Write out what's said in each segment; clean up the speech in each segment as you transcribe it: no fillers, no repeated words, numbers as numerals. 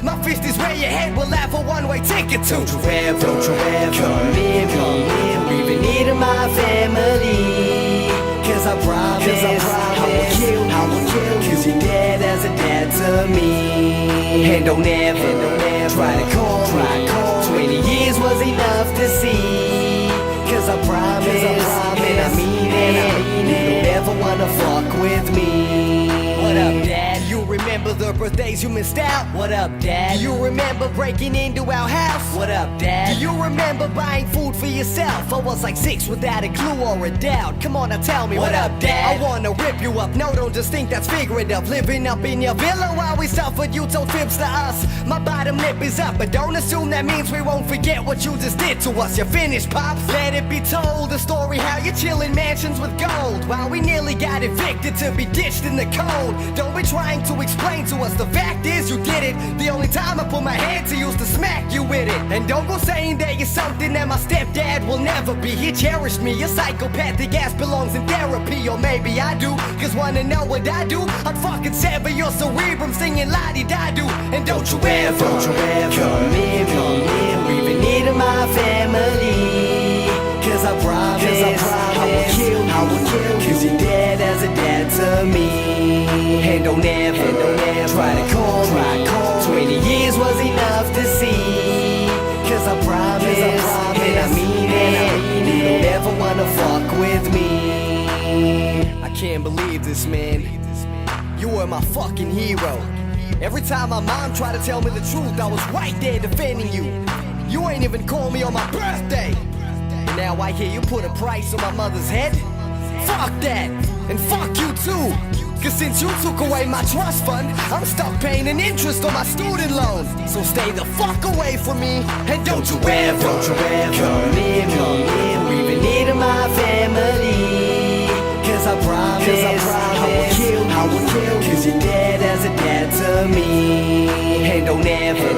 My fist is where your head will have a one-way ticket to. Don't you ever come near me, even near my family. Cause I promise I will kill, cause you're dead as a dad to me. And don't ever try to call me. 20 years was enough to see. Cause I promise, and I mean it, you don't ever wanna fuck with me. What up, Dad? You remember the birthdays you missed out? What up, Dad? Do you remember breaking into our house? What up, Dad? Do you remember buying food for yourself? I was like 6 without a clue or a doubt. Come on now, tell me, what up, Dad? I wanna rip you up, no, don't just think that's figurative. Living up in your villa while we suffered, you told fibs to us. My bottom lip is up, but don't assume that means we won't forget what you just did to us. You're finished, Pops. Let it be told, the story how you chill in mansions with gold, while we nearly got evicted to be ditched in the cold. Don't be trying to explain to us, the fact is you did it. The only time I put my hand to you is to smack you with it. And don't go saying that you're something that my stepdad will never be. He cherished me, your psychopathic ass belongs in therapy. Or maybe I do, cause wanna know what I do? I'd fucking sever your cerebrum singing la-di-da-do. And don't you ever come near me, even near to my family. Cause I promise I will kill, cause you're dead as a dad to me. And don't ever try to call me. 20 years was enough to see. Cause I promise, and I mean it, you don't ever wanna fuck with me. I can't believe this, man. You were my fucking hero. Every time my mom tried to tell me the truth, I was right there defending you. You ain't even called me on my birthday. And now I hear you put a price on my mother's head. Fuck that, and fuck you too. Cause since you took away my trust fund, I'm stuck paying an interest on my student loan. So stay the fuck away from me, and don't you ever come near me, even near to my family. Cause I promise I will kill, cause you're dead as a dad to me. And don't ever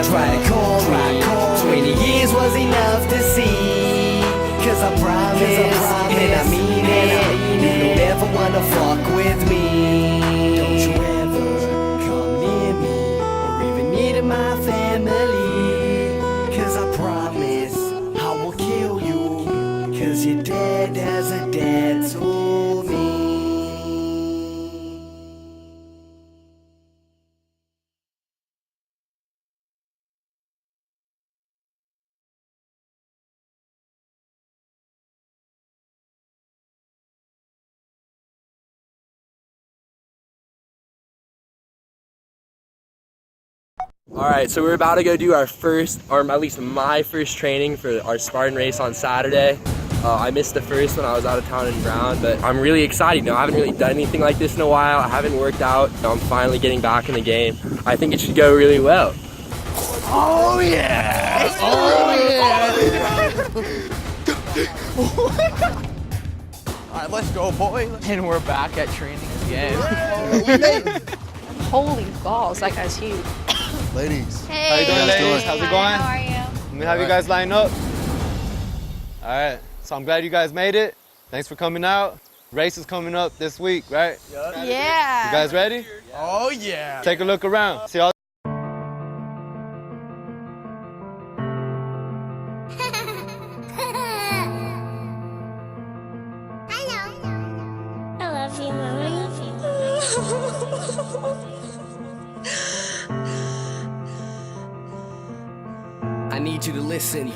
try to call me. 20 years was enough to see. Cause I promise, and I mean it, you don't ever wanna fuck with me. Don't you ever come near me, or even near to my family. Cause I promise I will kill you, cause you're dead as a dad to me. Alright, so we're about to go do our first, or at least my first training for our Spartan race on Saturday. I missed the first one, I was out of town in Brown, but I'm really excited. You know, I haven't really done anything like this in a while. I haven't worked out. You know, I'm finally getting back in the game. I think it should go really well. Oh yeah! Oh yeah! Alright, let's go, boy. And we're back at training again. Holy balls, that guy's huge. Ladies. Hey. How you doing, ladies? How's it going? How are you? Let me have you guys line up. All right, so I'm glad you guys made it. Thanks for coming out. Race is coming up this week, right? Yeah. You guys ready? Oh yeah. Take a look around. See all. I love you, Mommy. I need you to listen.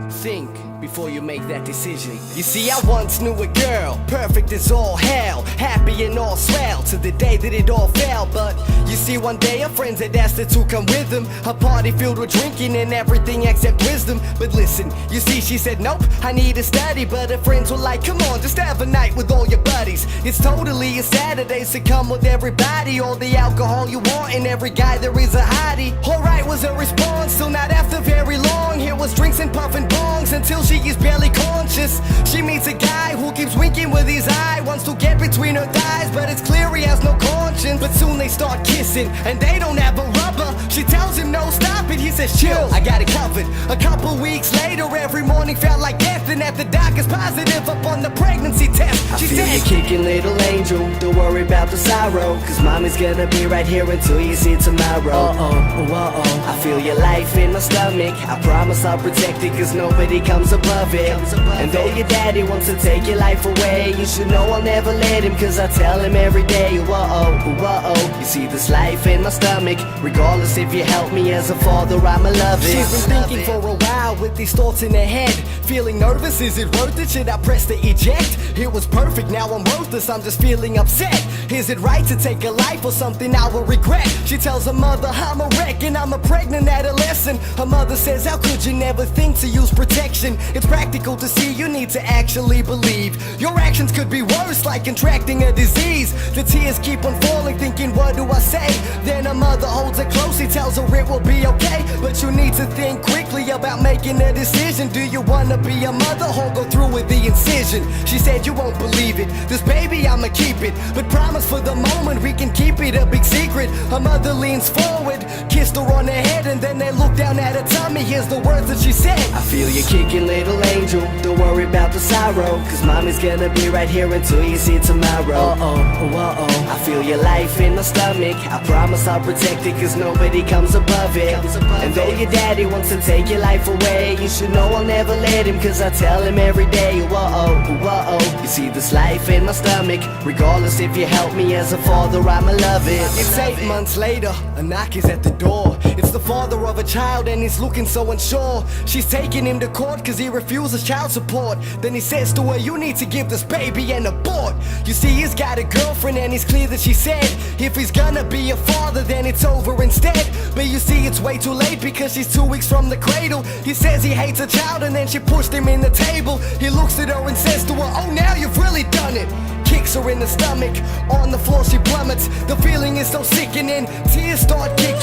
Think before you make that decision. You see, I once knew a girl, perfect as all hell, happy and all swell, to the day that it all fell. But you see, one day her friends had asked her to come with them, a party filled with drinking and everything except wisdom. But listen, you see, she said nope, I need to study. But her friends were like, come on, just have a night with all your buddies. It's totally a Saturday, so come with everybody. All the alcohol you want, and every guy there is a hottie. Alright was her response, still not after very long. Here was drinks and puffing bongs until she she is barely conscious. She meets a guy who keeps winking with his eye, wants to get between her thighs, but it's clear he has no conscience. But soon they start kissing, and they don't have a rubber. She tells him no, stop it, he says chill, I got it covered. A couple weeks later, every morning felt like death, and at the doctor's positive up on the pregnancy test. She Feel you said, kicking, little angel. Don't worry about the sorrow, cause mommy's gonna be right here until you see tomorrow. I feel your life in my stomach. I promise I'll protect it, cause nobody comes above it. And though your daddy wants to take your life away, you should know I'll never let him, cause I tell him every day. You see this life in my stomach. Regardless if you help me as a father, I'ma love it. she's been thinking for a while with these thoughts in her head. Feeling nervous, is it worth it? Should I press the eject? It was perfect, now I'm worthless, I'm just feeling upset. Is it right to take a life or something I will regret? She tells her mother I'm a wreck and I'm a pregnant adolescent. Her mother says, how could you never think to use protection? It's practical to see, you need to actually believe. Your actions could be worse, like contracting a disease. The tears keep on falling, thinking what do I say? Then her mother holds her closely, tells her it will be okay, but you need to think quickly about making a decision. Do you wanna be a mother or go through with the incision? She said you won't believe it, this baby I'ma keep it, but promise for the moment we can keep it a big secret. Her mother leans forward, kissed her on the head, and then they look down at her tummy. Here's the words that she said. I feel you kicking, little angel. Don't worry about the sorrow, cause mommy's gonna be right here until you see tomorrow. I feel your life in my stomach. I promise I'll protect it, cause nobody comes above it. And though your daddy wants to take your life away, you should know I'll never let him, cause I tell him every day. You see this life in my stomach. Regardless if you help me as a father, I'ma love it. It's 8 months later, a knock is at the door. It's the father of a child and he's looking so unsure. She's taking him to court cause he refuses child support. Then he says to her, you need to give this baby an abort. You see, he's got a girlfriend and it's clear that she said, if he's gonna be a father then it's over instead. But you see, it's way too late because she's 2 weeks from the cradle. He says he hates a child and then she pushed him in the table. He looks at her and says to her, oh, now you've really done it. Kicks her in the stomach, on the floor she plummets. The feeling is so sickening, tears start kicking